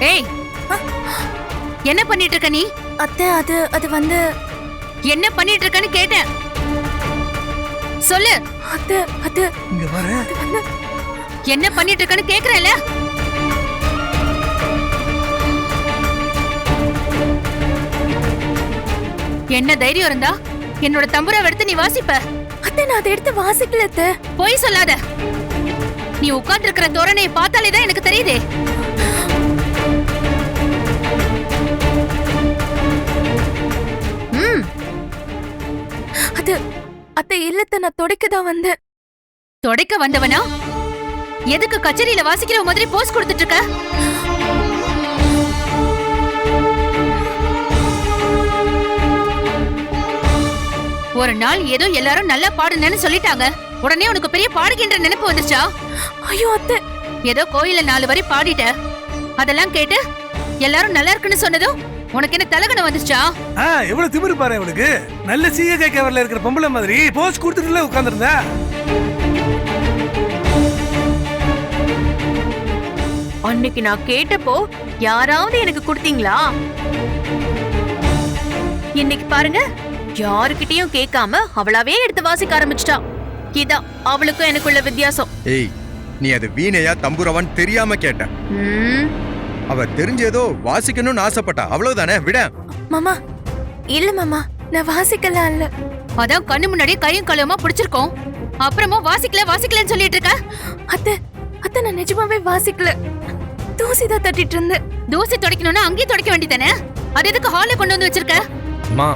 ஏய், என்ன பண்ணிட்டு இருக்க நீ? அத்தை அது வந்து என்ன பண்ணிட்டு இருக்கன்னு கேட்டேன், சொல்லு. அது இங்க வர என்ன பண்ணிட்டு இருக்கன்னு கேக்குறேன்ல. என்ன தைரியம் இருந்தா என்னோட தம்புராவை எடுத்து நீ வாசிப்ப? அத்தை நான் அதை எடுத்து வாசிக்கல அத்தை. பொய் சொல்லாத. நீ உட்கார்ந்து இருக்கிற தோரணையை பார்த்தாலே தான் எனக்கு தெரியுதே. அது அத்தை இல்லத்த, நான் தொடைக்கதான் வந்தேன். தொடைக்க வந்தவனா? எதுக்கு கச்சேரியில வாசிக்கிற மாதிரி போஸ் கொடுத்துட்டு இருக்க? ஒரு நாள் ஏதோ எல்லாரும் நல்லா பாடுனேன்னு சொல்லிட்டாங்க, உடனே உனக்கு பெரிய பாடுகின்ற நினைப்பு வந்துச்சா? ஐயோ அத்தை, ஏதோ கோயில 4 வரி பாடிட்ட, அதெல்லாம் கேட்டு எல்லாரும் நல்லா இருக்குன்னு சொன்னதும் உனக்கு என்ன தலகணம் வந்துச்சா? எவ்வளவு திமிரு பாரு அவளுக்கு. நல்ல சிஏ கவர்ல இருக்கிற பொம்பளை மாதிரி போஸ் கொடுத்துட்டுல உட்கார்ந்திருந்தா. அன்னைக்கு நான் கேட்டப்போ யாராவது எனக்கு கொடுத்தீங்களா? இன்னைக்கு பாருங்க, யாருக்கிட்டையும் கேட்காம அவளாவே எடுத்து வாசிக்க ஆரம்பிச்சிட்டா. இதான் அவளுக்கும் எனக்குள்ள வித்தியாசம். ஏய், நீ அது வீணையா தம்புரவான் தெரியாம கேட்ட. அவ தெரிஞ்சேதோ வாசிக்கணும்னு ஆசைப்பட்டா, அவ்வளவுதானே, விட. மாமா இல்ல மாமா, நான் வாசிக்கலாம் இல்ல. அதான் கண்ணு முன்னாடி கையும் களவுமா பிடிச்சிருக்கோம், அப்புறமா வாசிக்கலன்னு சொல்லிட்டு இருக்க. அத்தை நான் நிஜமாவே வாசிக்கல, தூசிதான் தட்டிட்டு இருந்தேன். தூசி துடைக்கணும்னா அங்கேயே துடைக்க வேண்டியதானே, அது எதுக்கு ஹால்ல கொண்டு வந்து வச்சிருக்க? அம்மா,